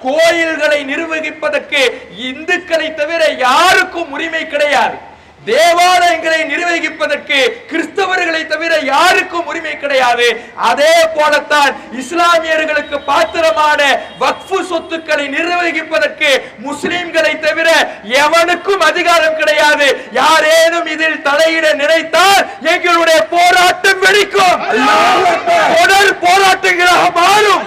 கோயில்களை நிர்வகிப்பதற்கு இந்துக்களை தவிர யாருக்கும் உரிமை கிடையாது. தேவாலயங்களை நிர்வகிப்பதற்கு கிறிஸ்தவர்களை தவிர யாருக்கும் உரிமை கிடையாது. அதே போலத்தான் இஸ்லாமியர்களுக்கு பாத்திரமான வக்ஃபு சொத்துக்களை நிர்வகிப்பதற்கு முஸ்லிம்களை தவிர எவனுக்கும் அதிகாரம் கிடையாது. யாரேனும் இதில் தலையிட நினைத்தால் எங்களுடைய போராட்டம் வெடிக்கும், தொடர் போராட்டங்களாக மாறும்.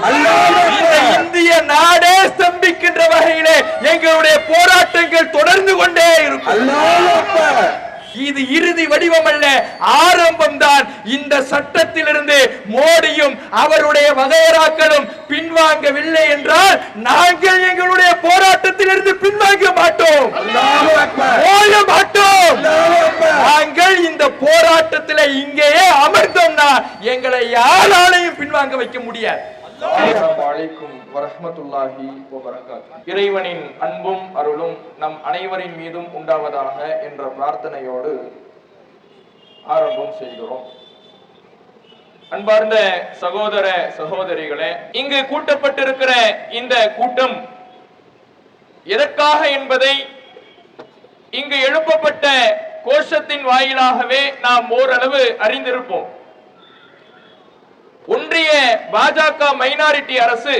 இந்திய நாடே ஸ்தம்பிக்கின்ற வகையிலே எங்களுடைய போராட்டங்கள் தொடர்ந்து கொண்டே இருக்கும். இது இறுதி வடிவம் அல்ல, ஆரம்பம் தான். இந்த சட்டத்திலிருந்து மோடியும் அவருடைய வகையராக்களும் பின்வாங்கவில்லை என்றால் நாங்கள் எங்களுடைய போராட்டத்திலிருந்து பின்வாங்க மாட்டோம், ஓய மாட்டோம். நாங்கள் இந்த போராட்டத்தில் இங்கேயே அமர்ந்தோம்னா எங்களை யாராலையும் பின்வாங்க வைக்க முடியாது. இறைவனின் அன்பும் அருளும் நம் அனைவரின் மீதும் உண்டாவதாக என்ற பிரார்த்தனையோடு ஆரம்பம் செய்கிறோம். அன்பார்ந்த சகோதர சகோதரிகளே, இங்கு கூட்டப்பட்டிருக்கிற இந்த கூட்டம் எதற்காக என்பதை இங்கு எழுப்பப்பட்ட கோஷத்தின் வாயிலாகவே நாம் ஓரளவு அறிந்திருப்போம். ஒன்றிய பாஜக மைனாரிட்டி அரசு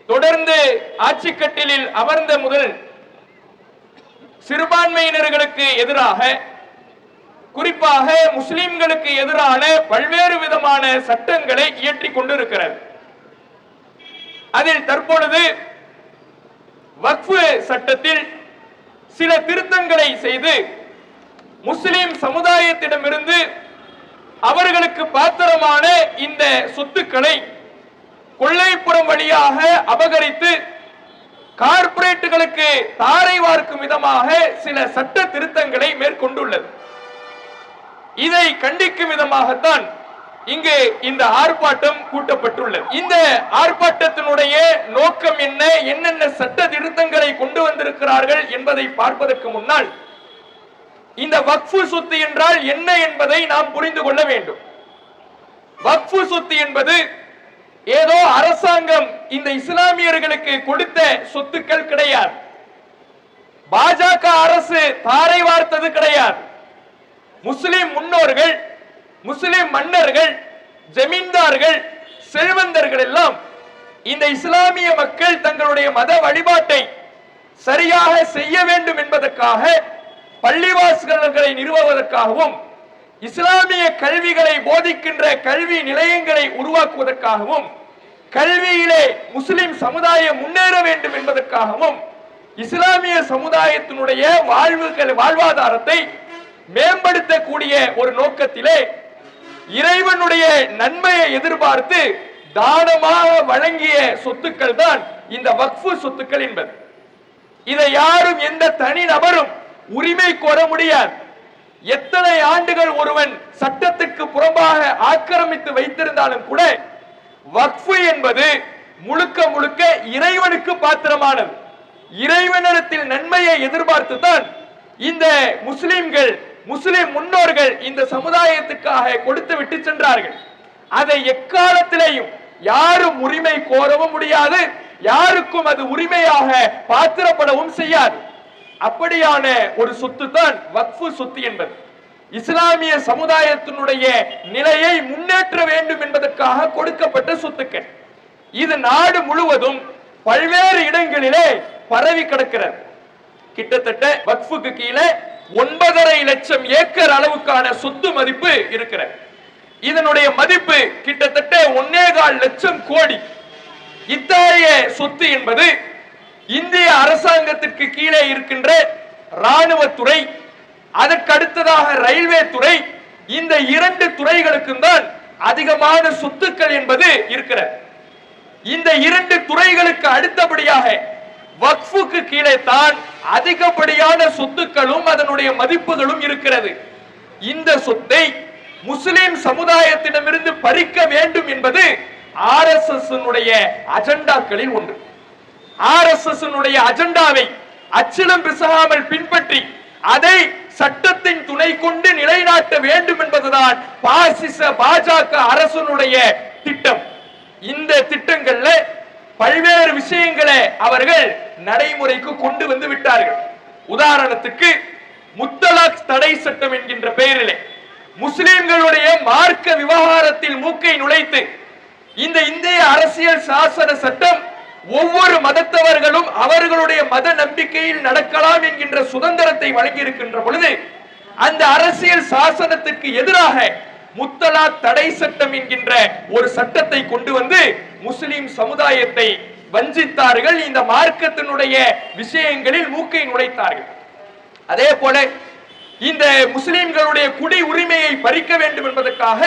தொடர்ந்து ஆட்சி கட்டிலில் அமர்ந்த முதல் சிறுபான்மையினர்களுக்கு எதிராக, குறிப்பாக முஸ்லிம்களுக்கு எதிரான பல்வேறு விதமான சட்டங்களை இயற்றிக் கொண்டிருக்கிறது. அதில் தற்பொழுது வக்ஃபு சட்டத்தில் சில திருத்தங்களை செய்து முஸ்லிம் சமுதாயத்திடமிருந்து அவர்களுக்கு பாத்திரமான இந்த சொத்துக்களை கொள்ளைப்புறம் வழியாக அபகரித்து கார்ப்பரேட்டுகளுக்கு தாரை வார்க்கும் விதமாக சில சட்ட திருத்தங்களை மேற்கொண்டுள்ளது. இதை கண்டிக்கும் விதமாகத்தான் இங்கு இந்த ஆர்ப்பாட்டம் கூட்டப்பட்டுள்ளது. இந்த ஆர்ப்பாட்டத்தினுடைய நோக்கம் என்ன, என்னென்ன சட்ட திருத்தங்களை கொண்டு வந்திருக்கிறார்கள் என்பதை பார்ப்பதற்கு முன்னால் இந்த வக்ஃபு சொத்து என்றால் என்ன என்பதை நாம் புரிந்து கொள்ள வேண்டும். வக்ஃபு சொத்து என்பது ஏதோ அரசாங்கம் இந்த இஸ்லாமியர்களுக்கு கொடுத்த சொத்துக்கள் கிடையாது. பாஜக அரசு தாரை வார்த்தது கிடையாது. முஸ்லிம் முன்னோர்கள், முஸ்லிம் மன்னர்கள், ஜமீன்தார்கள், செல்வந்தர்கள் எல்லாம் இந்த இஸ்லாமிய மக்கள் தங்களுடைய மத வழிபாட்டை சரியாக செய்ய வேண்டும் என்பதற்காக பள்ளிவாசல்களை நிறுவுவதற்காகவும் இஸ்லாமிய கல்விகளை போதிக்கின்ற கல்வி நிலையங்களை உருவாக்குவதற்காகவும் கல்வியிலே முஸ்லிம் சமுதாயம் முன்னேற வேண்டும் என்பதற்காகவும் இஸ்லாமிய சமுதாயத்தினுடைய வாழ்வாதாரத்தை மேம்படுத்தக்கூடிய ஒரு நோக்கத்திலே இறைவனுடைய நன்மையை எதிர்பார்த்து தானமாக வழங்கிய சொத்துக்கள் தான் இந்த வக்ஃபு சொத்துக்கள் என்பது. இதை யாரும் எந்த தனி நபரும் உரிமை கோர முடியாது. எத்தனை ஆண்டுகள் ஒருவன் சட்டத்திற்கு புறம்பாக ஆக்கிரமித்து வைத்திருந்தாலும் கூட வக்ஃபு என்பது முழுக்க முழுக்க இறைவனுக்கு பாத்திரமானது. இறைவனிடத்தில் நன்மையை எதிர்பார்த்து தான் இந்த முஸ்லிம்கள், முஸ்லிம் முன்னோர்கள் இந்த சமுதாயத்துக்காக கொடுத்து விட்டு சென்றார்கள். அதை எக்காலத்திலேயும் யாரும் உரிமை கோரவும் முடியாது, யாருக்கும் அது உரிமையாக பாத்திரப்படவும் செய்யாது. அப்படியான ஒரு சொத்து தான் வக்ஃபு சொத்து என்பது. இஸ்லாமிய சமுதாயத்தினுடைய நிலையை முன்னேற்ற வேண்டும் என்பதற்காக கொடுக்கப்பட்ட சொத்துக்கள். இது நாடு முழுவதும் பல்வேறு இடங்களிலே பரவி கிடக்கிறது. கிட்டத்தட்ட வக்ஃபுக்கு கீழே 9.5 லட்சம் ஏக்கர் அளவுக்கான சொத்து மதிப்பு இருக்கிறது. இதனுடைய மதிப்பு கிட்டத்தட்ட 1.25 லட்சம் கோடி. இத்தகைய சொத்து என்பது இந்திய அரசாங்கத்திற்கு கீழே இருக்கின்ற ராணுவத்துறை, அதற்கு அடுத்ததாக ரயில்வே துறை, இந்த 2 துறைகளுக்கும் தான் அதிகமான சொத்துக்கள் என்பது இருக்கிறது. இந்த 2 துறைகளுக்கு அடுத்தபடியாக வக்ஃபுக்கு கீழே தான் அதிகப்படியான சொத்துக்களும் அதனுடைய மதிப்புகளும் இருக்கிறது. இந்த சொத்தை முஸ்லிம் சமுதாயத்திடமிருந்து பறிக்க வேண்டும் என்பது RSS அஜெண்டாக்களில் ஒன்று. RSS அஜெண்டாவை அச்சிலும் பிசகாமல் பின்பற்றி அதை சட்டத்தின் துணை கொண்டு நிலைநாட்ட வேண்டும் என்பதுதான் பாசிச பாஜக அரசனுடைய திட்டம். இந்த திட்டங்கள்ல பல்வேறு விஷயங்களை அவர்கள் நடைமுறைக்கு கொண்டு வந்து விட்டார்கள். உதாரணத்துக்கு முத்தலாக் தடை சட்டம் என்கின்ற பெயரிலே முஸ்லிம்களுடைய மார்க்க விவகாரத்தில் மூக்கை நுழைத்து இந்த இந்திய அரசியல் சாசன சட்டம் ஒவ்வொரு மதத்தவர்களும் அவர்களுடைய மத நம்பிக்கையில் நடக்கலாம் என்கின்ற சுதந்திரத்தை வழங்கி இருக்கின்ற பொழுது அந்த அரசியல் சாசனத்திற்கு எதிராக முத்தலாக் தடை சட்டம் என்கின்ற ஒரு சட்டத்தை கொண்டு வந்து முஸ்லிம் சமுதாயத்தை வஞ்சித்தார்கள். இந்த மார்க்கத்தினுடைய விஷயங்களில் மூக்கை நுழைத்தார்கள். அதே போல இந்த முஸ்லிம்களுடைய குடி உரிமையை பறிக்க வேண்டும் என்பதற்காக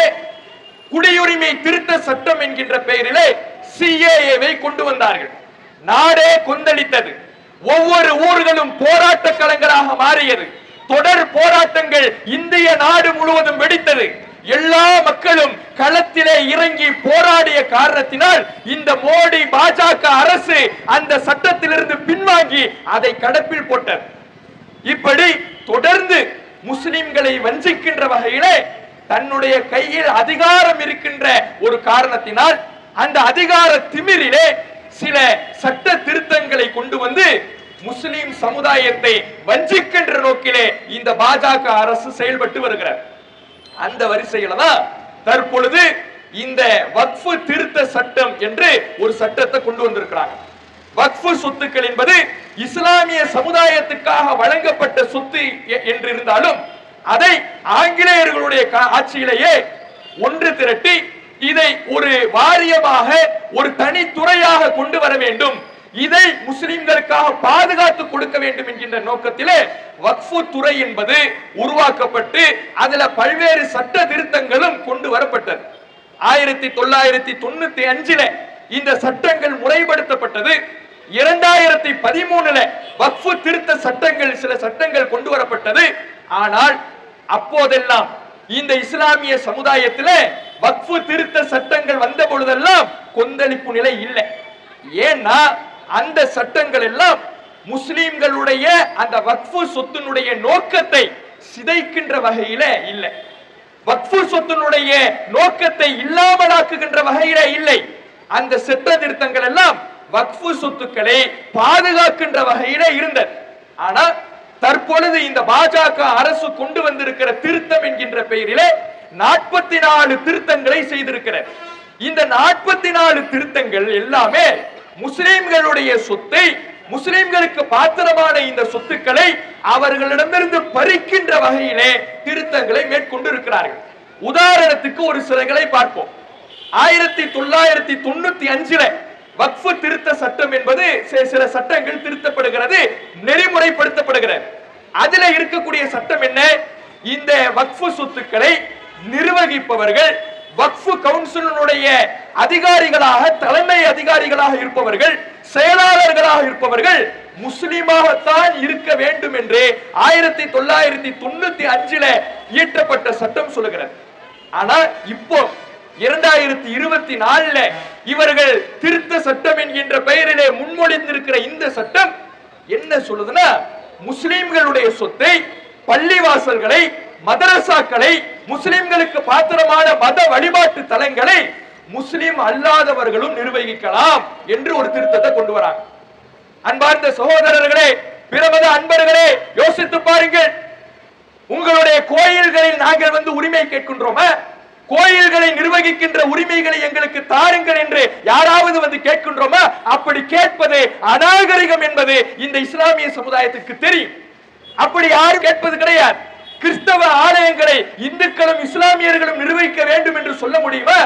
குடியுரிமை திருத்த சட்டம் என்கின்ற பெயரிலே CAA கொண்டு வந்தார்கள். நாடே கொந்தளித்தது. ஒவ்வொரு ஊர்களும் போராட்ட களங்களாக மாறியது. தொடர் போராட்டங்கள் இந்திய நாடு முழுவதும் வெடித்தது. எல்லா மக்களும் களத்திலே இறங்கி போராடிய காரணத்தினால் இந்த மோடி பாஜக அரசு அந்த சட்டத்திலிருந்து பின்வாங்கி அதை கடப்பில் போட்டது. இப்படி தொடர்ந்து முஸ்லிம்களை வஞ்சிக்கின்ற வகையிலே தன்னுடைய கையில் அதிகாரம் இருக்கின்ற ஒரு காரணத்தினால் அந்த அதிகார திமிரிலே சில சட்ட திருத்தங்களை கொண்டு வந்து முஸ்லிம் சமுதாயத்தை வஞ்சிக்கின்ற நோக்கிலே இந்த பாஜக அரசு செயல்பட்டு வருகிறார். அந்த வரிசையில தான் தற்பொழுது இந்த வக்ஃப் திருத்த சட்டம் என்று ஒரு சட்டத்தை கொண்டு வந்திருக்கிறாங்க. வக்ஃப் சொத்துக்கள் என்பது இஸ்லாமிய சமுதாயத்துக்காக வழங்கப்பட்ட சொத்து என்று இருந்தாலும் அதை ஆங்கிலேயர்களுடைய ஆட்சியிலேயே ஒன்று திரட்டி இதை ஒரு வாரியமாக ஒரு தனித்துறையாக கொண்டு வர வேண்டும், இதை முஸ்லிம்களுக்காக பாதுகாத்து கொடுக்க வேண்டும் என்கின்ற நோக்கத்திலே வக்ஃபு துறை என்பது உருவாக்கப்பட்டு அதுல பல்வேறு சட்ட திருத்தங்களும் கொண்டு வரப்பட்டது. 1995 இந்த சட்டங்கள் முறைப்படுத்தப்பட்டது. 2013 வக்ஃபு திருத்த சட்டங்கள் சில சட்டங்கள் கொண்டு வரப்பட்டது. ஆனால் அப்போதெல்லாம் இந்த இஸ்லாமிய சமுதாயத்திலே வக்ஃபு திருத்த சட்டங்கள் வந்த பொழுதெல்லாம் கொந்தளிப்பு நிலை இல்லை. ஏன்னா அந்த சட்டங்கள் எல்லாம் முஸ்லிம்களுடைய அந்த வக்ஃபு சொத்தினுடைய நோக்கத்தை சிதைக்கின்ற வகையில இல்லை, வக்ஃபு சொத்தினுடைய நோக்கத்தை இல்லாமலாக்குகின்ற வகையில இல்லை. அந்த சட்ட திருத்தங்கள் எல்லாம் வக்ஃபு சொத்துக்களை பாதுகாக்கின்ற வகையில இருந்தது. ஆனா தற்பொழுது இந்த பாஜக அரசு கொண்டு வந்திருக்கிற திருத்தம் என்கின்ற பெயரிலே 44 திருத்தங்களை செய்திருக்கிறது. இந்த 44 திருத்தங்கள் எல்லாமே முஸ்லிம்களுடைய சொத்தை, முஸ்லிம்களுக்கு பாத்திரமான இந்த சொத்துக்களை அவர்களிடமிருந்து பறிக்கின்ற வகையிலே திருத்தங்களை மேற்கொண்டு இருக்கிறார்கள். உதாரணத்துக்கு ஒரு சிலகளை பார்ப்போம். 1995 வக்ஃப் திருத்த சட்டம் என்பது சில சட்டங்கள் திருத்தப்படுகிறது, நெறிமுறைப்படுத்தப்படுகிறது. அதுல இருக்கக்கூடிய சட்டம் என்ன? இந்த வக்ஃப் சொத்துக்களை நிர்வகிப்பவர்கள் வக்ஃப் கவுன்சிலுடைய அதிகாரிகளாக, தலைமை அதிகாரிகளாக இருப்பவர்கள், செயலாளர்களாக இருப்பவர்கள் முஸ்லிமாகத்தான் இருக்க வேண்டும் என்று 1995 இயற்றப்பட்ட சட்டம் சொல்லுகிறது. ஆனா இப்போ 2024 இவர்கள் திருத்த சட்டம் என்கின்ற பெயரிலே முன்மொழிந்திருக்கிற இந்த சட்டம் என்ன சொல்லுதுன்னா, முஸ்லிம்களுடைய சொத்தை, பள்ளிவாசல்களை, மதரசாக்களை, முஸ்லிம்களுக்கு பாத்திரமான மத வழிபாட்டு தலங்களை முஸ்லிம் அல்லாதவர்களும் நிர்வகிக்கலாம் என்று ஒரு திருத்தத்தை கொண்டு வராங்க. அன்பார்ந்த சகோதரர்களே, பிரமத அன்பர்களே, யோசித்து பாருங்கள். உங்களுடைய கோயில்களில் நாங்கள் வந்து உரிமை கேட்கின்றோமா? கோயில்களை நிர்வகிக்கின்ற உரிமைகளை எங்களுக்கு தாருங்கள் என்று யாராவது வந்து கேட்கின்றோமா? அப்படி கேட்பது அநாகரிகம் என்பது இந்த இஸ்லாமிய சமுதாயத்துக்கு தெரியும். அப்படி யாரும் கேட்பது கிடையாது. கிறிஸ்தவ ஆலயங்களை இந்துக்களும் இஸ்லாமியர்களும் நிர்வகிக்க வேண்டும் என்று சொல்ல முடியுமா?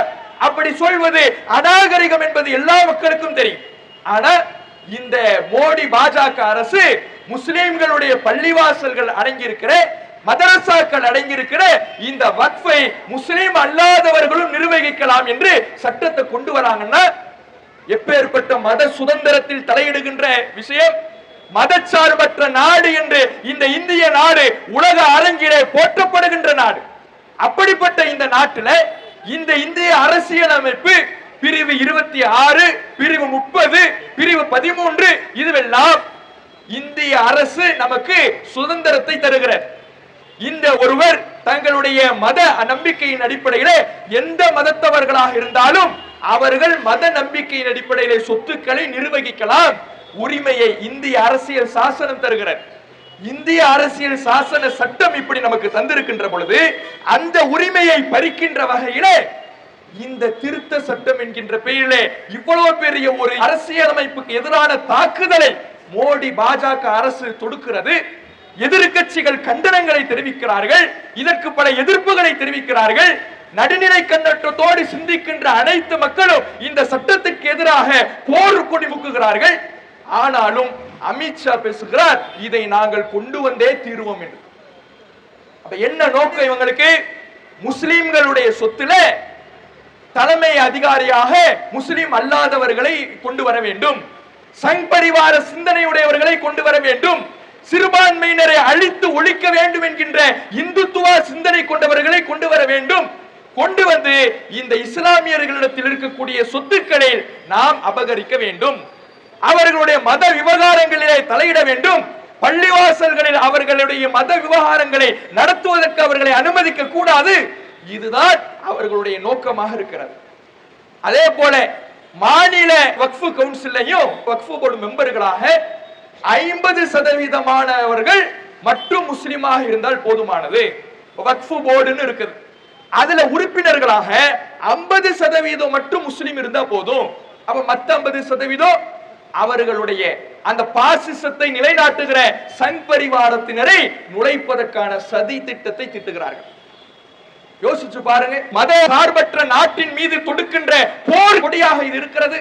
அப்படி சொல்வது அநாகரிகம் என்பது எல்லா மக்களுக்கும் தெரியும். ஆனா இந்த மோடி பாஜக அரசு முஸ்லிம்களுடைய பள்ளிவாசல்கள் அடங்கியிருக்கிற, மதரசாக்கள் அடங்கியிருக்கிற இந்த வக்ஃபை முஸ்லிம் அல்லாதவர்களும் நிர்வகிக்கலாம் என்று சட்டத்தை கொண்டு வராங்கன்னா எப்பேற்பட்ட மத சுதந்திரத்தில் தலையிடுகின்ற விஷயம்! மதச்சார்பற்ற நாடு என்று இந்த இந்திய நாடு உலக அரங்கிலே போற்றப்படுகின்ற நாடு. அப்படிப்பட்ட இந்த நாட்டில் இந்த இந்திய அரசியல் அமைப்பு பிரிவு 26, பிரிவு 30, பிரிவு 13 இதுவெல்லாம் இந்திய அரசு நமக்கு சுதந்திரத்தை தருகிறது. இந்த ஒருவர் தங்களுடைய மத நம்பிக்கையின் அடிப்படையில் எந்த மதத்தவர்களாக இருந்தாலும் அவர்கள் மத நம்பிக்கையின் அடிப்படையில் சொத்துக்களை நிர்வகிக்கலாம். உரிமையை இந்திய அரசியல் சாசனம் தருகிறது. இந்திய அரசியல் சாசன சட்டம் இப்படி நமக்கு தந்திருக்கின்ற பொழுது அந்த உரிமையை பறிக்கின்ற வகையிலே இந்த திருத்த சட்டம் என்கின்ற பெயரிலே இவ்வளவு பெரிய ஒரு அரசியலமைப்புக்கு எதிரான தாக்குதலை மோடி பாஜக அரசு தொடுக்கிறது. எதிர்க்கட்சிகள் கண்டனங்களை தெரிவிக்கிறார்கள், இதற்கு பல எதிர்ப்புகளை தெரிவிக்கிறார்கள். நடுநிலை கண்ணோட்டத்தோடு சிந்திக்கின்ற அனைத்து மக்களும் இந்த சட்டத்திற்கு எதிராக போர் கொடி முக்குகிறார்கள். ஆனாலும் அமித்ஷா பேசுகிறார், இதை நாங்கள் கொண்டு வந்தே தீர்வோம் என்று. அப்ப என்ன நோக்கம் இவங்களுக்கு? முஸ்லிம்களுடைய சொத்துல தலைமை அதிகாரியாக முஸ்லிம் அல்லாதவர்களை கொண்டு வர வேண்டும், சங் பரிவார சிந்தனையுடையவர்களை கொண்டு வர வேண்டும், சிறுபான்மையினரை அழித்து ஒழிக்க வேண்டும் என்கின்ற இந்துத்துவ சிந்தனை கொண்டவர்களை கொண்டு வர வேண்டும். கொண்டு வந்து இந்த இஸ்லாமியர்களிடத்தில் இருக்கக்கூடிய சொத்துக்களை நாம் அபகரிக்க வேண்டும், அவர்களுடைய மத விவகாரங்களிலே தலையிட வேண்டும், பள்ளிவாசல்களில் அவர்களுடைய மத விவகாரங்களை நடத்துவதற்கு அவர்களை அனுமதிக்க கூடாது. இதுதான் அவர்களுடைய நோக்கமாக இருக்கிறது. அதே போல மாநில வக்ஃபு கவுன்சிலையும் வக்ஃபு போர்டு மெம்பர்களாக 50% மட்டும் முஸ்லிமாக இருந்தால் போதுமானது. வக்ஃபு போர்டுன்னு இருக்குது, அதுல உறுப்பினர்களாக 50% மட்டும் முஸ்லிம் இருந்தா போதும். அப்ப மத்த 50% அவர்களுடைய அந்த பாசிசத்தை நிலைநாட்டுகிற சங் பரிவாரத்தினரை நுழைப்பதற்கான சதி திட்டத்தை திட்டுகிறார்கள். யோசிச்சு பாருங்க, மத சார்பற்ற நாட்டின் மீது தொடுக்கின்ற போர் கொடியாக இது இருக்கிறது.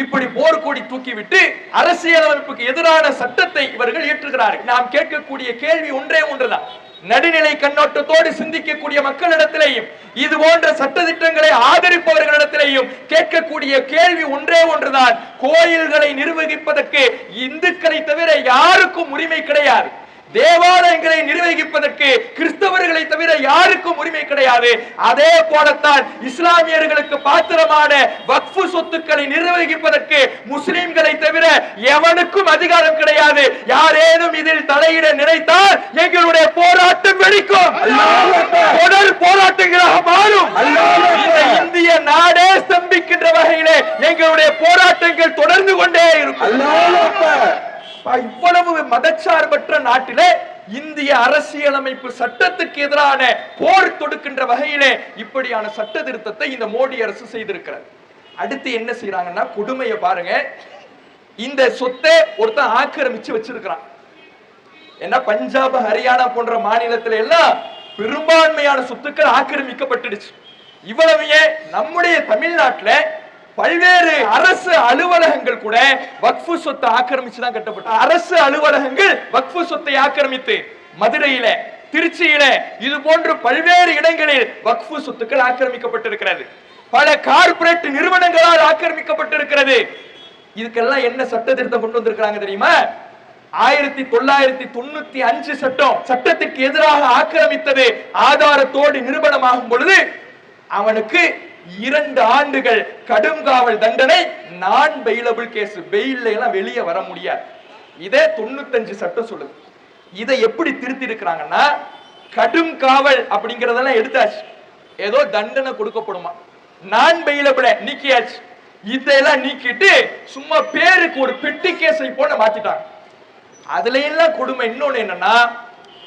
இப்படி போர்க்கொடி தூக்கிவிட்டு அரசியலமைப்புக்கு எதிரான சட்டத்தை இவர்கள் ஏற்றுகிறார்கள். நாம் கேட்கக்கூடிய கேள்வி ஒன்றே ஒன்றுதான். நடுநிலை கண்ணோட்டத்தோடு சிந்திக்கக்கூடிய மக்களிடத்திலேயும் இது போன்ற சட்டத்திட்டங்களை ஆதரிப்பவர்களிடத்திலேயும் கேட்கக்கூடிய கேள்வி ஒன்றே ஒன்றுதான். கோயில்களை நிர்வகிப்பதற்கு இந்துக்களை தவிர யாருக்கும் உரிமை கிடையாது. தேவாலயங்களை நிர்வகிப்பதற்கு கிறிஸ்தவர்களை தவிர யாருக்கும் உரிமை கிடையாது. அதே போலத்தான் இஸ்லாமியர்களுக்கு பாத்திரமான வக்ஃபு சொத்துக்களை நிர்வகிப்பதற்கு முஸ்லிம்களை தவிர எவனுக்கும் அதிகாரம் கிடையாது. யாரேனும் இதில் தலையிட நினைத்தால் எங்களுடைய போராட்டம் வெடிக்கும், தொடர் போராட்டங்களாக மாறும். இந்த இந்திய நாடே ஸ்தம்பிக்கின்ற வகையிலே எங்களுடைய போராட்டங்கள் தொடர்ந்து கொண்டே இருக்கும். இவ்வளவு மதச்சார்பற்ற நாட்டிலே இந்திய அரசியலமைப்பு சட்டத்துக்கு எதிரான போர் தொடுக்கின்ற வகையிலே இப்படியான சட்ட திருத்தத்தை இந்த மோடி அரசு செய்திருக்கிறது. அடுத்து என்ன செய்யறாங்கன்னா, கொடுமையை பாருங்க. இந்த சொத்தை ஒருத்தன் ஆக்கிரமிச்சு வச்சிருக்கிறான். ஏன்னா பஞ்சாப், ஹரியானா போன்ற மாநிலத்தில எல்லாம் பெரும்பான்மையான சொத்துக்கள் ஆக்கிரமிக்கப்பட்டுடுச்சு. இவ்வளவு நம்முடைய தமிழ்நாட்டில் பல்வேறு அரசு அலுவலகங்கள் கூட வக்ஃபு சொத்தை ஆக்கிரமிச்சுதான் கட்டப்பட்ட. அரசு அலுவலகங்கள் வக்ஃபு சொத்தை ஆக்கிரமித்து மதுரையில, திருச்சியில இது போன்று பல்வேறு இடங்களில் வக்ஃபு சொத்துக்கள் ஆக்கிரமிக்கப்பட்டிருக்கிறது. பல கார்ப்பரேட் நிறுவனங்களால் ஆக்கிரமிக்கப்பட்டிருக்கிறது. இதுக்கெல்லாம் என்ன சட்ட திருத்தம் கொண்டு வந்திருக்காங்க தெரியுமா? 1995 சட்டத்துக்கு எதிராக ஆக்கிரமித்தது ஆதாரத்தோடு நிரூபணமாகும் பொழுது அவனுக்கு 2 ஆண்டுகள் கடும் காவல் தண்டனை, நான் பெயிலபிள் கேஸ், பெயில்ல எல்லாம் வெளியே வர முடியாது. இதே 95 சட்டம் சொல்லுது. இதை எப்படி திருத்தி இருக்கிறாங்கன்னா, கடும் காவல் அப்படிங்கறதெல்லாம் எடுத்தாச்சு, ஏதோ தண்டனை கொடுக்கப்படுமா, நான் பெயிலபிள நீக்கியாச்சு. இதெல்லாம் நீக்கிட்டு சும்மா பேருக்கு ஒரு பெட்டி கேஸை போல மாத்திட்டாங்க. அதுல எல்லாம் கொடுமை இன்னொன்னு என்னன்னா,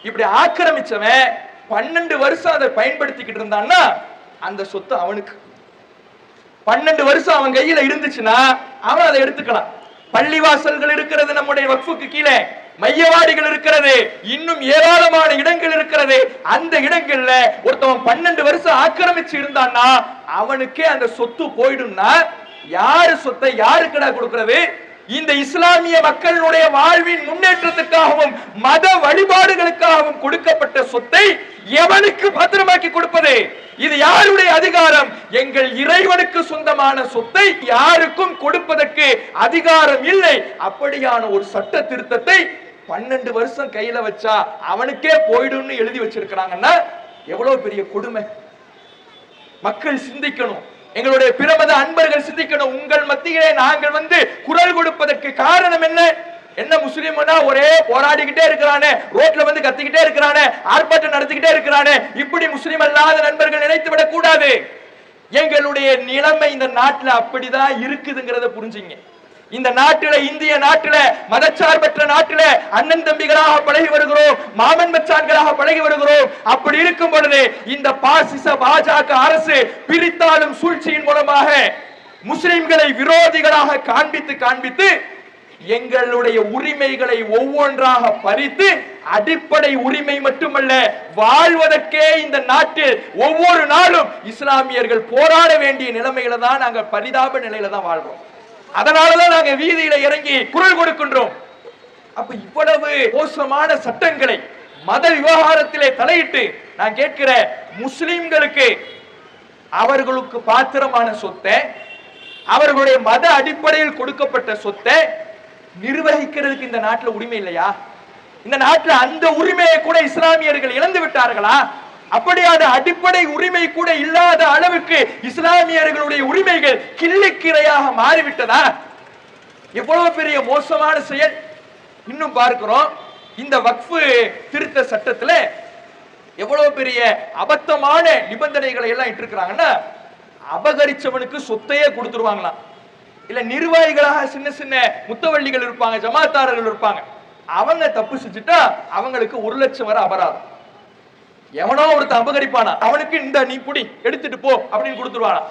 இப்படி ஆக்கிரமிச்சவன் 12 வருஷம் அதை பயன்படுத்திக்கிட்டு இருந்தான்னா அந்த சொத்து அவனுக்கு. 12 வருஷம் அவன் கையில இருந்துச்சுன்னா அவன் அதை எடுத்துக்கலாம். பள்ளிவாசல்கள் இருக்கிறது நம்முடைய வக்ஃபுக்கு கீழே, மையவாடிகள் இருக்கிறது, இன்னும் ஏராளமான இடங்கள் இருக்கிறது. அந்த இடங்கள்ல ஒருத்தவன் 12 வருஷம் ஆக்கிரமிச்சு இருந்தான்னா அவனுக்கே அந்த சொத்து போயிடும்னா யாரு சொத்தை யாருக்கடா கொடுக்கிறது? இந்த இஸ்லாமிய மக்களுடைய வாழ்வின் முன்னேற்றத்துக்காகவும் மத வழிபாடுகளுக்காகவும் கொடுக்கப்பட்ட சொத்தை எவனுக்கு பத்திரமாக்கி கொடுப்பது? இது யாருடைய அதிகாரம்? எங்கள் இறைவனுக்கு சொந்தமான சொத்தை யாருக்கும் கொடுப்பதற்கு அதிகாரம் இல்லை. அப்படியான ஒரு சட்ட திருத்தத்தை 12 வருஷம் கையில வச்சா அவனுக்கே போயிடும்னு எழுதி வச்சிருக்கிறாங்கன்னா எவ்வளவு பெரிய கொடுமை. மக்கள் சிந்திக்கணும், எங்களுடைய பிரமத அன்பர்கள் சிந்திக்கணும். உங்கள் மத்தியிலே நாங்கள் குரல் கொடுப்பதற்கு காரணம் என்ன? என்ன முஸ்லிம்னா ஒரே போராடிக்கிட்டே இருக்கிறானே, ரோட்ல கத்திக்கிட்டே இருக்கிறானே, ஆர்ப்பாட்டம் நடத்திக்கிட்டே இருக்கிறானே, இப்படி முஸ்லிம் அல்லாத நண்பர்கள் நினைத்து விடக் கூடாது. எங்களுடைய நிலைமை இந்த நாட்டுல அப்படிதான் இருக்குதுங்கிறத புரிஞ்சுங்க. இந்த நாட்டில, இந்திய நாட்டில, மதச்சார்பற்ற நாட்டில அண்ணன் தம்பிகளாக பழகி வருகிறோம், மாமன் மச்சான்களாக பழகி வருகிறோம். அப்படி இருக்கும் பொழுது இந்த பாசிச பாஜக அரசு பிரித்தாளும் சூழ்ச்சியின் மூலமாக முஸ்லிம்களை விரோதிகளாக காண்பித்து எங்களுடைய உரிமைகளை ஒவ்வொன்றாக பறித்து, அடிப்படை உரிமை மட்டுமல்ல, வாழ்வதற்கே இந்த நாட்டில் ஒவ்வொரு நாளும் இஸ்லாமியர்கள் போராட வேண்டிய நிலைமையில தான் நாங்க பரிதாப நிலையில தான் வாழ்றோம். அதனாலதான் நாங்க வீதியில இறங்கி குரல் கொடுக்கின்றோம். அப்ப இவ்வளவு மோசமான சட்டங்களை மத விவகாரத்திலே தலையிட்டு நான் கேட்கிற, முஸ்லிம்களுக்கு அவர்களுக்கு பாத்திரமான சொத்தை, அவர்களுடைய மத அடிப்படையில் கொடுக்கப்பட்ட சொத்தை நிர்வகிக்கிறதுக்கு இந்த நாட்டில் உரிமை இல்லையா? இந்த நாட்டில் அந்த உரிமையை கூட இஸ்லாமியர்கள் இழந்து விட்டார்களா? அப்படியான அடிப்படை உரிமை கூட இல்லாத அளவுக்கு இஸ்லாமியர்களுடைய உரிமைகள் கிள்ளிக்கிரையாக மாறிவிட்டதா? எவ்வளவு பெரிய மோசமான செயல். இன்னும் பார்க்கிறோம், இந்த வக்ஃபு திருத்த சட்டத்துல எவ்வளவு பெரிய அபத்தமான நிபந்தனைகளை எல்லாம் இட்டிருக்கிறாங்கன்னா, அபகரிச்சவனுக்கு சொத்தையே கொடுத்துருவாங்களாம். இல்ல நிர்வாகிகளாக சின்ன சின்ன முத்தவள்ளிகள் இருப்பாங்க, ஜமாத்தாரர்கள் இருப்பாங்க, அவங்க தப்பு செஞ்சுட்டா அவங்களுக்கு 1 லட்சம் வரை அபராதம். எவனோ ஒருத்தன் அபகரிப்பானா, அவனுக்கு இந்த நீ புடி எடுத்துட்டு போ அப்படின்னு கொடுத்துருவானா.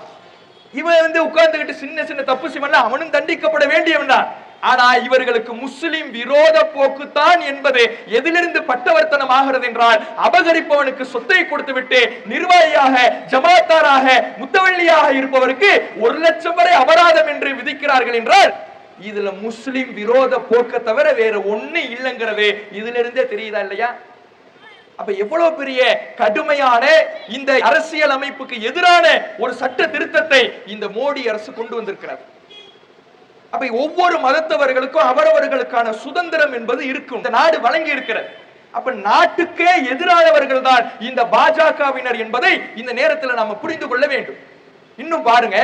இவன் உட்கார்ந்துகிட்டு சின்ன சின்ன தப்பு செய்வன, அவனும் தண்டிக்கப்பட வேண்டியவன் தான். ஆனா இவர்களுக்கு முஸ்லிம் விரோத போக்குத்தான் என்பது எதிலிருந்து பட்டவர்த்தனம் ஆகிறது என்றால், அபகரிப்பவனுக்கு சொத்தை கொடுத்து விட்டு நிர்வாகியாக, ஜமாத்தாராக, முத்தவள்ளியாக இருப்பவருக்கு 1 லட்சம் வரை அபராதம் என்று விதிக்கிறார்கள் என்றால், இதுல முஸ்லிம் விரோத போக்க தவிர வேற ஒண்ணு இல்லைங்கிறது இதுல இருந்தே தெரியுதா இல்லையா? அப்ப எவ்வளவு பெரிய கடுமையான இந்த அரசியல் அமைப்புக்கு எதிரான ஒரு சட்ட திருத்தத்தை இந்த மோடி அரசு கொண்டு வந்திருக்கிறது. அப்ப ஒவ்வொரு மதத்தவர்களுக்கும் அவரவர்களுக்கான சுதந்திரம் என்பது இருக்கும், இந்த நாடு வழங்கி இருக்கிறது. அப்ப நாட்டுக்கே எதிரானவர்கள் தான் இந்த பாஜகவினர் என்பதை இந்த நேரத்தில் நாம புரிந்து கொள்ள வேண்டும். இன்னும் பாருங்க,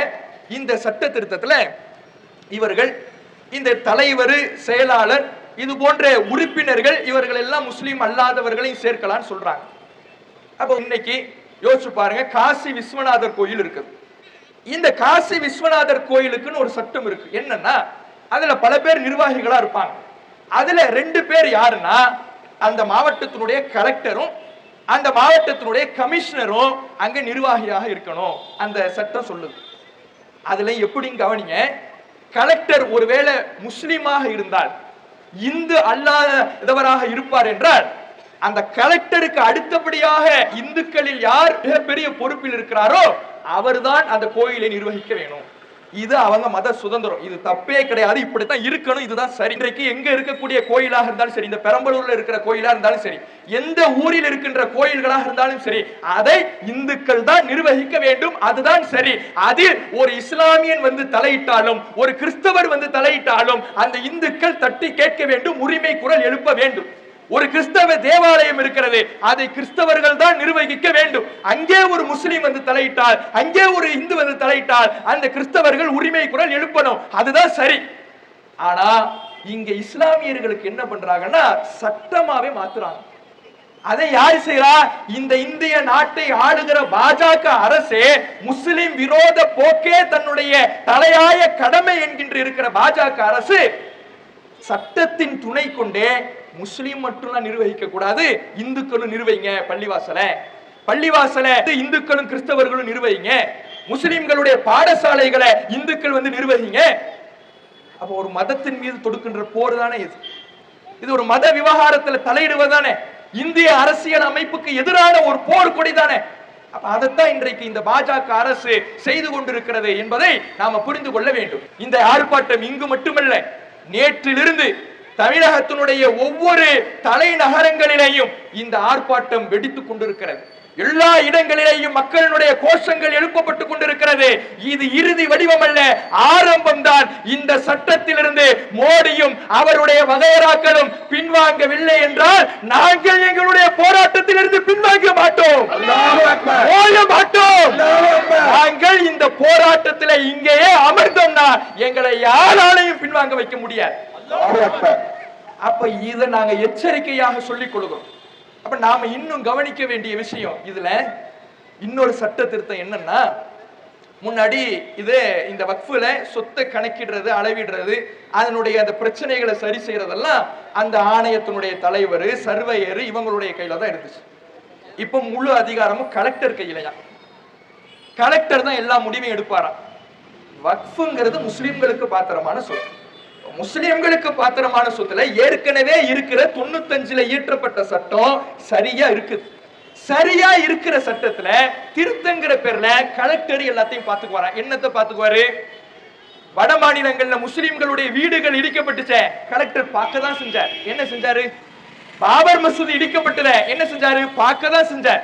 இந்த சட்ட திருத்தத்துல இவர்கள் இந்த தலைவர், செயலாளர், இது போன்ற உறுப்பினர்கள், இவர்கள் எல்லாம் முஸ்லீம் அல்லாதவர்களையும் சேர்க்கலாம்னு சொல்றாங்க. அப்ப இன்னைக்கு யோசிச்சு பாருங்க, காசி விஸ்வநாதர் கோயில் இருக்குது. இந்த காசி விஸ்வநாதர் கோயிலுக்குன்னு ஒரு சட்டம் இருக்கு. என்னன்னா, அதுல பல பேர் நிர்வாகிகளா இருப்பாங்க. அதுல 2 பேர் யாருன்னா, அந்த மாவட்டத்தினுடைய கலெக்டரும் அந்த மாவட்டத்தினுடைய கமிஷனரும் அங்க நிர்வாகியாக இருக்கணும் அந்த சட்டம் சொல்லுது. அதுல எப்படின்னு கவனிங்க, கலெக்டர் ஒருவேளை முஸ்லீமாக இருந்தால், இந்து அல்லாதவராக இருப்பார் என்றால், அந்த கலெக்டருக்கு அடுத்தபடியாக இந்துக்களில் யார் மிகப்பெரிய பொறுப்பில் இருக்கிறாரோ அவர்தான் அந்த கோயிலை நிர்வகிக்க வேணும். இது அவங்க மத சுதந்திரம், இது தப்பே கிடையாது, இப்படித்தான் இருக்கணும், இதுதான் சரி. இன்றைக்கு எங்க இருக்கக்கூடிய கோயிலாக இருந்தாலும் சரி, இந்த பெரம்பலூர்ல இருக்கிற கோயிலா இருந்தாலும் சரி, எந்த ஊரில் இருக்கின்ற கோயில்களாக இருந்தாலும் சரி, அதை இந்துக்கள் தான் நிர்வகிக்க வேண்டும், அதுதான் சரி. அதில் ஒரு இஸ்லாமியன் தலையிட்டாலும், ஒரு கிறிஸ்தவர் தலையிட்டாலும் அந்த இந்துக்கள் தட்டி கேட்க வேண்டும், உரிமை குரல் எழுப்ப வேண்டும். ஒரு கிறிஸ்தவ தேவாலயம் இருக்கிறது, அதை கிறிஸ்தவர்கள் தான் நிர்வகிக்க வேண்டும். அங்கே ஒரு முஸ்லிம் தலையிட்டால், அங்கே ஒரு இந்து தலையிட்டால் அந்த கிறிஸ்தவர்கள் உரிமை குரல் எழுப்பணும், அதுதான் சரி. ஆனா இங்க இஸ்லாமியர்களுக்கு என்ன பண்றாங்கன்னா, சட்டமாவே மாத்துறாங்க. அதை யார் செய்யறா? இந்த இந்திய நாட்டை ஆளுகிற பாஜக அரசே, முஸ்லிம் விரோத போக்கே தன்னுடைய தலையாய கடமை என்கின்ற இருக்கிற பாஜக அரசு சட்டத்தின் துணை கொண்டே முஸ்லிம் மட்டும் நிர்வகிக்க கூடாது, இந்துக்களும் நிர்வகிங்க பள்ளிவாசலை இந்துக்களும் கிறிஸ்தவர்களும் நிர்வகிங்க, முஸ்லிம்களுடைய பாடசாலைகளை இந்துக்கள் நிர்வகிங்க. அப்ப ஒரு மதத்தின் மீது தொடுக்கின்ற போர் தானே இது. இது ஒரு மத விவகாரத்தில் தலையிடுவதானே, இந்திய அரசியல் அமைப்புக்கு எதிரான ஒரு போர் கொடி தானே. அப்ப அதைத்தான் இன்றைக்கு இந்த பாஜக அரசு செய்து கொண்டிருக்கிறது என்பதை நாம புரிந்து கொள்ள வேண்டும். இந்த ஆர்ப்பாட்டம் இங்கு மட்டுமல்ல, நேற்றிலிருந்து தமிழகத்தினுடைய ஒவ்வொரு தலைநகரங்களிலேயும் இந்த ஆர்ப்பாட்டம் வெடித்துக் கொண்டிருக்கிறது. எல்லா இடங்களிலேயும் மக்களுடைய கோஷங்கள் எழுப்பப்பட்டுக் கொண்டிருக்கிறது. இது இறுதி வடிவம் அல்ல, ஆரம்பம் தான். இந்த சட்டத்திலிருந்து மோடியும் அவருடைய வகையராக்களும் பின்வாங்கவில்லை என்றால், நாங்கள் எங்களுடைய போராட்டத்திலிருந்து பின்வாங்க மாட்டோம், நாங்கள் இந்த போராட்டத்தில் இங்கேயே அமர்ந்தோம்னா எங்களை யாராலையும் பின்வாங்க வைக்க முடியாது. அப்ப இதை நாங்க எச்சரிக்கையாக சொல்லிக் கொடுக்கிறோம். அப்ப நாம இன்னும் கவனிக்க வேண்டிய விஷயம், இதுல இன்னொரு சட்ட திருத்தம் என்னன்னா, முன்னாடி இது இந்த வக்ஃபுல சொத்தை கணக்கிடுறது, அளவிடுறது, அதனுடைய அந்த பிரச்சனைகளை சரி செய்யறதெல்லாம் அந்த ஆணையத்தினுடைய தலைவர், சர்வேயர் இவங்களுடைய கையில தான் இருந்துச்சு. இப்ப முழு அதிகாரமும் கலெக்டர் கையிலயா. கலெக்டர் தான் எல்லா முடிவையும் எடுப்பாராம். வக்ஃபுங்கிறது முஸ்லிம்களுக்கு பாத்திரமான சொத்து. முஸ்லிம்களுக்கு பாத்திரமான சொத்துல ஏற்கனவே இருக்கிற 95ல இயற்றப்பட்ட சட்டம் சரியா இருக்குது. சரியா இருக்கிற சட்டத்துல திருத்தங்கிற பேர்ல கலெக்டர் எல்லாத்தையும் பாத்துக்குவாரா. என்னத்தை பாத்துக்குவாரு? வட மாநிலங்கள்ல முஸ்லிம்களுடைய வீடுகள் இடிக்கப்பட்டுச்சே, கலெக்டர் பார்க்க தான் செஞ்சார். என்ன செஞ்சாரு? பாபர் மசூதி இடிக்கப்பட்டத என்ன செஞ்சாரு? பார்க்க தான் செஞ்சார்.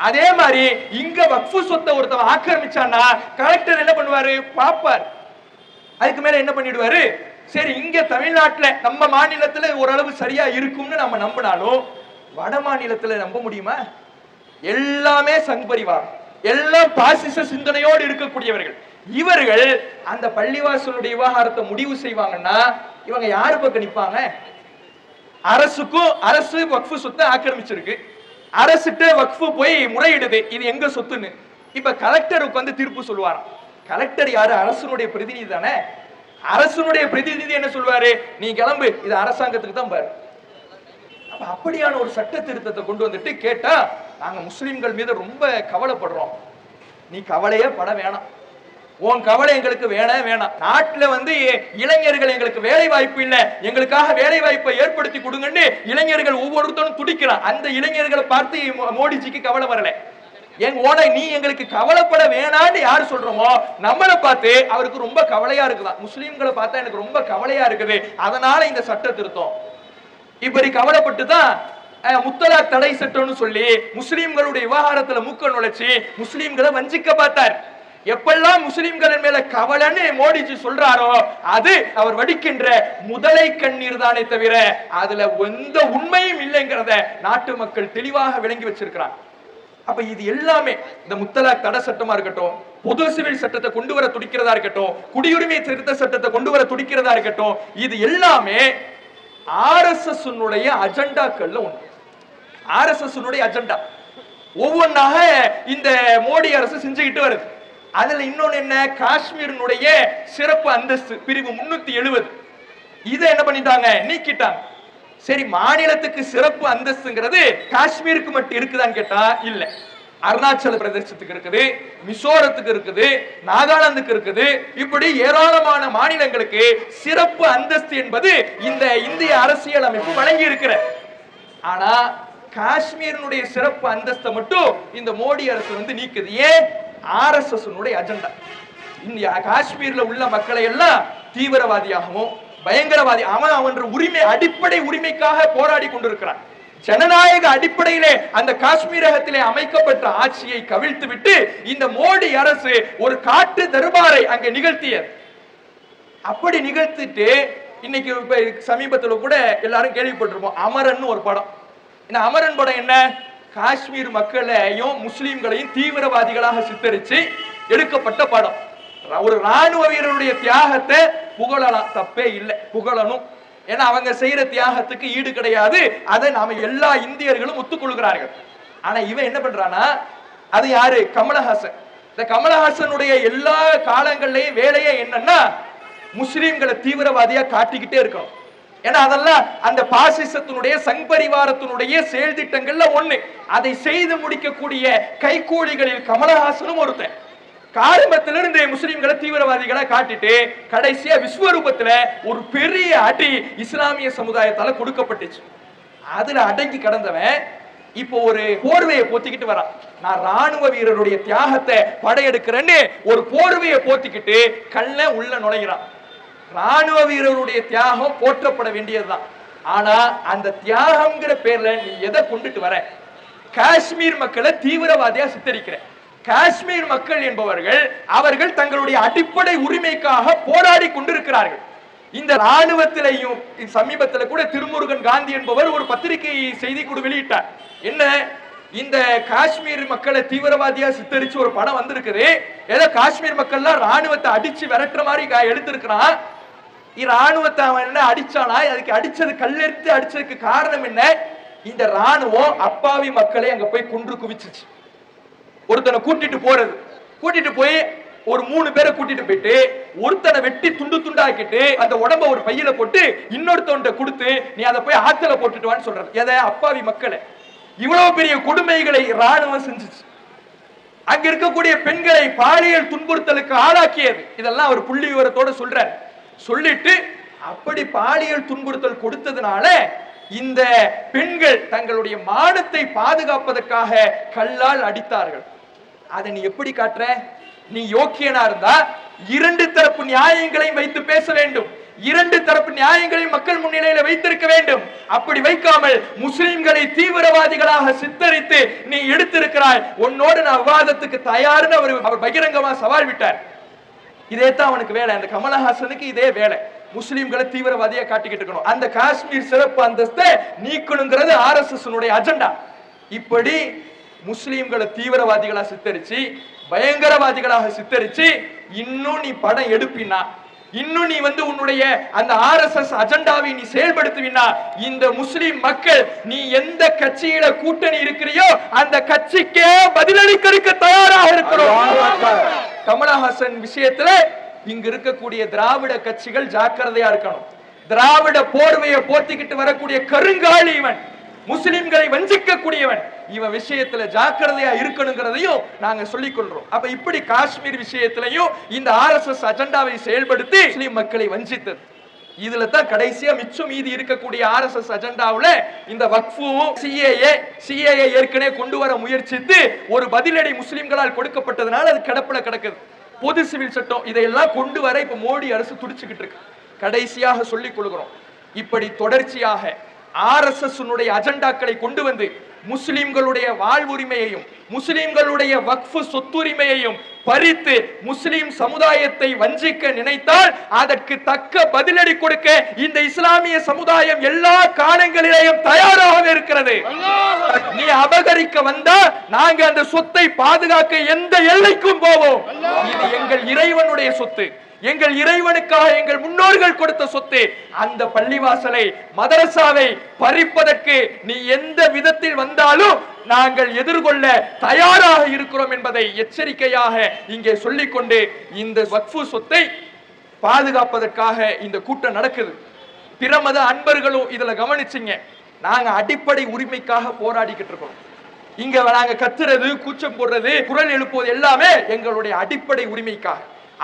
அதே மாதிரி இங்க வக்ஃபு சொத்தை ஒருத்தவன் ஆக்கிரமிச்சான்னா கலெக்டர் என்ன பண்ணுவாரு? பாப்பார். அதுக்கு மேல என்ன பண்ணிடுவாரு? சரி, இங்க தமிழ்நாட்டுல நம்ம மாநிலத்துல ஓரளவு சரியா இருக்கும்னு நம்ம நம்பினாலும் வட மாநிலத்துல நம்ப முடியுமா? எல்லாமே சங் பரிவார், எல்லாம் பாசிச சிந்தனையோடு இருக்கக்கூடியவர்கள். இவர்கள் அந்த பள்ளிவாசலுடைய விவகாரத்தை முடிவு செய்வாங்கன்னா இவங்க யாரு பக்கம் நிப்பாங்க? அரசு வக்ஃபு சொத்தை ஆக்கிரமிச்சிருக்கு. அரசுட்டு வக்ஃபு போய் முறையிடுது, இது எங்க சொத்துன்னு. இப்ப கலெக்டருக்கு வந்து தீர்ப்பு சொல்லுவாராம். கலெக்டர் யாரு? அரசனுடைய பிரதிநிதி தானே. அரசனுடைய பிரதிநிதி என்ன சொல்வாரு? நீ கிளம்பு, இது அரசாங்கத்துக்கு தான் பாரு. அப்படியான ஒரு சட்ட திருத்தத்தை கொண்டு வந்துட்டு கேட்டா நாங்க முஸ்லிம்கள் மீது ரொம்ப கவலைப்படுறோம். நீ கவலையே பட வேணாம், உன் கவலை எங்களுக்கு வேணாம். நாட்டுல வந்து இளைஞர்கள் எங்களுக்கு வேலை வாய்ப்பு இல்ல, எங்களுக்காக வேலை வாய்ப்பை ஏற்படுத்தி கொடுங்கன்னு இளைஞர்கள் ஒவ்வொருத்தரும் துடிக்கிறான். அந்த இளைஞர்களை பார்த்து மோடிஜிக்கு கவலை வரல. நீ எங்களுக்கு கவலைப்பட வேணான்னு யாரு சொல்றோமோ நம்மளை பார்த்து அவருக்கு ரொம்ப கவலையா இருக்குதான். முஸ்லிம்களை பார்த்தா எனக்கு ரொம்ப கவலையா இருக்குது, அதனால இந்த சட்ட திருத்தம். இப்படி கவலைப்பட்டு தான் முத்தலாக் தடை சட்டம்னு சொல்லி முஸ்லிம்களுடைய விவகாரத்துல மூக்க நுழைச்சி முஸ்லிம்களை வஞ்சிக்க பார்த்தார். எப்பெல்லாம் முஸ்லிம்களின் மேல கவலைன்னு மோடிஜி சொல்றாரோ அது அவர் வடிக்கின்ற முதலை கண்ணீர் தானே தவிர அதுல எந்த உண்மையும் இல்லைங்கிறத நாட்டு மக்கள் தெளிவாக விளங்கி வச்சிருக்கிறாங்க. அப்ப இது எல்லாமே இந்த முத்தலாக் தடை சட்டமா இருக்கட்டும், பொது சிவில் சட்டத்தை கொண்டு வர துடிக்கிறதா இருக்கட்டும், குடியுரிமை திருத்த சட்டத்தை கொண்டு வர துடிக்கிறதா இருக்கட்டும், இது எல்லாமே RSS அஜெண்டாக்கள்ல ஒன்று. RSS அஜெண்டா ஒவ்வொன்றாக இந்த மோடி அரசு செஞ்சுக்கிட்டு வருது. அதுல இன்னொன்னு என்ன? காஷ்மீரினுடைய சிறப்பு அந்தஸ்து பிரிவு 370 இதை என்ன பண்ணிட்டாங்க? நீக்கிட்டாங்க. சரி, மாநிலத்துக்கு சிறப்பு அந்தஸ்துங்கிறது காஷ்மீருக்கு மட்டும் இருக்குதான்னு கேட்டா இல்ல. அருணாச்சல பிரதேசத்துக்கு இருக்குது, மிசோரத்துக்கு இருக்குது, நாகாலாந்துக்கு இருக்குது. இப்படி ஏராளமான மாநிலங்களுக்கு சிறப்பு அந்தஸ்து என்பது இந்த இந்திய அரசியல் அமைப்பு வழங்கி இருக்கிற. ஆனா காஷ்மீரினுடைய சிறப்பு அந்தஸ்தை மட்டும் இந்த மோடி அரசு வந்து நீக்குது. ஏன்? RSS agenda. இந்தியா காஷ்மீர்ல உள்ள மக்களை எல்லாம் தீவிரவாதியாகவும் பயங்கரவாதி அவன் உரிமை அடிப்படை உரிமைக்காக போராடி கொண்டிருக்கிறான். ஜனநாயக அடிப்படையிலே அந்த காஷ்மீரகத்திலே அமைக்கப்பட்ட ஆட்சியை கவிழ்த்து விட்டு இந்த மோடி அரசு ஒரு காட்டு தர்பாரை அங்கே நிகழ்த்தியது. அப்படி நிகழ்த்திட்டு இன்னைக்கு சமீபத்தில் கூட எல்லாரும் கேள்விப்பட்டிருப்போம் அமரன் ஒரு படம். இந்த அமரன் படம் என்ன? காஷ்மீர் மக்களையும் முஸ்லிம்களையும் தீவிரவாதிகளாக சித்தரிச்சு எடுக்கப்பட்ட படம். ஒரு ராணுவ வீரருடைய தியாகத்தை புகழலாம், தப்பே இல்லை, புகழணும். ஏன்னா அவங்க செய்யற தியாகத்துக்கு ஈடு கிடையாது, அதை நாம எல்லா இந்தியர்களும் ஒத்துக்கொள்கிறார்கள். ஆனா இவன் என்ன பண்றானா, அது யாரு? கமலஹாசன். இந்த கமலஹாசனுடைய எல்லா காலங்கள்லயும் வேலையே என்னன்னா முஸ்லிம்களை தீவிரவாதியா காட்டிக்கிட்டே இருக்கணும். ஏன்னா அதெல்லாம் அந்த பாசிசத்தினுடைய சங் பரிவாரத்தினுடைய செயல் திட்டங்கள்ல ஒண்ணு. அதை செய்து முடிக்கக்கூடிய கைகூலிகளில் கமலஹாசனும் ஒருத்தன். காரணத்திலிருந்து முஸ்லிம்களை தீவிரவாதிகளை காட்டிட்டு கடைசியா விஸ்வரூபத்துல ஒரு பெரிய அடி இஸ்லாமிய சமுதாயத்தால கொடுக்கப்பட்டுச்சு. அதுல அடங்கி கடந்தவன் இப்போ ஒரு போர்வையை போத்திக்கிட்டு வரான். நான் ராணுவ வீரருடைய தியாகத்தை படையெடுக்கிறேன்னு ஒரு போர்வையை போத்திக்கிட்டு கல்ல உள்ள நுழைகிறான். ராணுவ வீரருடைய தியாகம் போற்றப்பட வேண்டியதுதான். ஆனா அந்த தியாகம்ங்கிற பேர்ல நீ எதை கொண்டுட்டு வர? காஷ்மீர் மக்களை தீவிரவாதியா சித்தரிக்கிற. காஷ்மீர் மக்கள் என்பவர்கள் அவர்கள் தங்களுடைய அடிப்படை உரிமைக்காக போராடி கொண்டிருக்கிறார்கள். இந்த ராணுவத்திலையும் சமீபத்தில் கூட திருமுருகன் காந்தி என்பவர் ஒரு பத்திரிகை செய்தி கூட வெளியிட்டார். என்ன? இந்த காஷ்மீர் மக்களை தீவிரவாதியா சித்தரிச்சு ஒரு படம் வந்திருக்குது. ஏதோ காஷ்மீர் மக்கள்லாம் ராணுவத்தை அடிச்சு விரட்டுற மாதிரி எடுத்திருக்கிறான். ராணுவத்தை அவன் என்ன அடிச்சானா? அதுக்கு அடிச்சது கல்லெடுத்து அடிச்சதுக்கு காரணம் என்ன? இந்த ராணுவம் அப்பாவி மக்களை அங்க போய் குன்று குவிச்சிச்சு. ஒருத்தனை கூட்டிட்டு போறது, கூட்டிட்டு போய் ஒரு 3 பேரை கூட்டிட்டு போயிட்டு ஒருத்தனை வெட்டி துண்டு துண்டாக்கிட்டு அந்த உடம்ப ஒரு பையில போட்டு இன்னொருத்தவன்ட்ட கொடுத்து நீ அதை போய் ஆத்துல போட்டுட்டு வான்னு சொல்றது. எதை? அப்பாவி மக்களை. இவ்வளவு பெரிய கொடுமைகளை ராணுவம் செஞ்சுச்சு. அங்க இருக்கக்கூடிய பெண்களை பாலியல் துன்புறுத்தலுக்கு ஆளாக்கியது. இதெல்லாம் அவர் புள்ளி விவரத்தோட சொல்றார். சொல்லிட்டு அப்படி பாலியல் துன்புறுத்தல் கொடுத்ததுனால இந்த பெண்கள் தங்களுடைய மானத்தை பாதுகாப்பதற்காக கல்லால் அடித்தார்கள். அதை நீ எப்படி காட்டுற? நீ யோக்கியனா இருந்தா 2 தரப்பு நியாயங்களையும் வைத்து பேச வேண்டும். 2 தரப்பு நியாயங்களையும் மக்கள் முன்னிலையில வைத்திருக்க வேண்டும். அப்படி வைக்காமல் முஸ்லிம்களை தீவிரவாதிகளாக சித்தரித்து நீ எடுத்திருக்கிறாய். உன்னோடு நான் விவாதத்துக்கு தயார்னு அவர் பகிரங்கமா சவால் விட்டார். இதே தான் அவனுக்கு வேலை. அந்த கமலஹாசனுக்கு இதே வேலை. முஸ்லிம்களை தீவிரவாதியா காட்டிக்கிட்டு இருக்கணும். அந்த காஷ்மீர் சிறப்பு அந்தஸ்தை நீக்கணுங்கிறது RSS அஜெண்டா. இப்படி முஸ்லிம்களை தீவிரவாதிகளா சித்தரிச்சு பயங்கரவாதிகளாக சித்தரிச்சு இன்னும் நீ படம் எடுப்பினா, இன்னும் நீ உன்னுடைய அந்த RSS அஜெண்டாவை நீ செயல்படுத்துவினா, இந்த முஸ்லிம் மக்கள் நீ எந்த கட்சியில கூட்டணி இருக்கிறியோ அந்த கட்சிக்கே பதிலளிக்க தயாராக இருக்கிறோம். கமலஹாசன் விஷயத்துல இங்க இருக்கக்கூடிய திராவிட கட்சிகள் ஜாக்கிரதையா இருக்கணும். திராவிட போர்வையை போத்திக்கிட்டு வரக்கூடிய கருங்காலி இவன், முஸ்லிம்களை வஞ்சிக்கக்கூடியவன். இவன் விஷயத்துல ஜாக்கிரதையா இருக்கணுங்கிறதையும் நாங்க சொல்லிக் கொள்றோம். அப்ப இப்படி காஷ்மீர் விஷயத்திலையும் இந்த RSS அஜெண்டாவை செயல்படுத்தி முஸ்லிம் மக்களை வஞ்சித்தது. இதுல தான் கடைசியா மிச்சம் மீதி இருக்கக்கூடிய RSS அஜெண்டாவுல இந்த வக்ஃபு, CAA ஏற்கனவே கொண்டு வர முயற்சித்து ஒரு பதிலடி முஸ்லிம்களால் கொடுக்கப்பட்டதுனால அது கிடப்புல கிடக்குது. பொது சிவில் சட்டம் இதையெல்லாம் கொண்டு வர இப்ப மோடி அரசு துடிச்சுக்கிட்டு இருக்கு. கடைசியாக சொல்லிக் கொள்கிறோம், இப்படி தொடர்ச்சியாக RSS அஜெண்டாக்களை கொண்டு வந்து முஸ்லிம்களுடைய வாழ்வுரிமையையும் முஸ்லிம்களுடைய வக்ஃபு சொத்துரிமையையும் பறித்து முஸ்லிம் சமுதாயத்தை வஞ்சிக்க நினைத்தால் அதற்கு தக்க பதிலடி கொடுக்க இந்த இஸ்லாமிய சமுதாயம் எல்லா காலங்களிலேயும் தயாராக இருக்கிறது. நீ அபகரிக்க வந்தா நாங்க அந்த சொத்தை பாதுகாக்க எந்த எல்லைக்கும் போவோம். இது எங்கள் இறைவனுடைய சொத்து, எங்கள் இறைவனுக்காக எங்கள் முன்னோர்கள் கொடுத்த சொத்து. அந்த பள்ளிவாசலை, மதரசாவை பறிப்பதற்கு நீ எந்த விதத்தில் வந்தாலும் நாங்கள் எதிர்கொள்ள தயாராக இருக்கிறோம் என்பதை எச்சரிக்கையாக இங்கே சொல்லிக்கொண்டு இந்த வக்ஃபு சொத்தை பாதுகாப்பதற்காக இந்த கூட்டம் நடக்குது. பிற மத அன்பர்களும் இதுல கவனிச்சிங்க. நாங்க அடிப்படை உரிமைக்காக போராடிக்கிட்டு இருக்கோம். இங்க நாங்க கத்துறது, கூச்சம் போடுறது, குரல் எழுப்புவது எல்லாமே எங்களுடைய அடிப்படை உரிமைக்காக.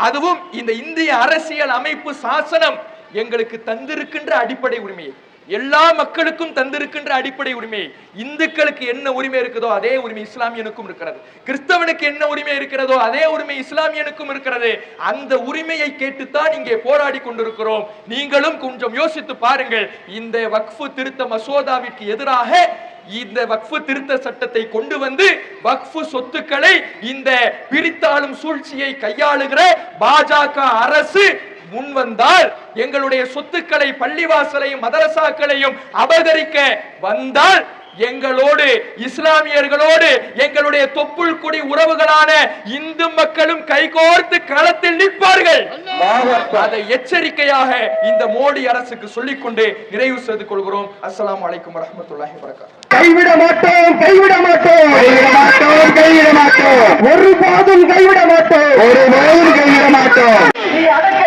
அதுவும் இந்த இந்திய அரசியல் அமைப்பு சாசனம் எங்களுக்கு தந்திருக்கின்ற அடிப்படை உரிமையை, எல்லா மக்களுக்கும் தந்திருக்கின்ற அடிப்படை உரிமையை, இந்துக்களுக்கு என்ன உரிமை இருக்குதோ அதே உரிமை இஸ்லாமியனுக்கும் இருக்கிறது, கிறிஸ்தவனுக்கு என்ன உரிமை இருக்கிறதோ அதே உரிமை இஸ்லாமியனுக்கும் இருக்கிறது. அந்த உரிமையை கேட்டுத்தான் இங்கே போராடி கொண்டிருக்கிறோம். நீங்களும் கொஞ்சம் யோசித்து பாருங்கள். இந்த வக்ஃபு திருத்த மசோதாவிற்கு எதிராக இந்த வக்ஃபு திருத்த சட்டத்தை கொண்டு வந்து வக்ஃபு சொத்துக்களை இந்த பிரித்தாளும் சூழ்ச்சியை கையாளுகிற பாஜக அரசு முன்வந்தால், எங்களுடைய சொத்துக்களை, பள்ளிவாசலையும் மதரசாக்களையும் அபகரிக்க வந்தால், எங்களோடு இஸ்லாமியர்களோடு எங்களுடைய தொப்புள் குடி உறவுகளான இந்து மக்களும் கைகோர்த்து களத்தில் நிற்பார்கள். அதை எச்சரிக்கையாக இந்த மோடி அரசுக்கு சொல்லிக்கொண்டு நிறைவு செய்து கொள்கிறோம். அஸ்ஸலாமு அலைக்கும் வரஹ்மத்துல்லாஹி வபரகாத்துஹு. கைவிட மாட்டோம், கைவிட மாட்டோம், கைவிட மாட்டோம், கைவிட மாட்டோம், ஒருபோதும் கைவிட மாட்டோம், ஒருபோதும் கைவிட மாட்டோம். நீ அடக்க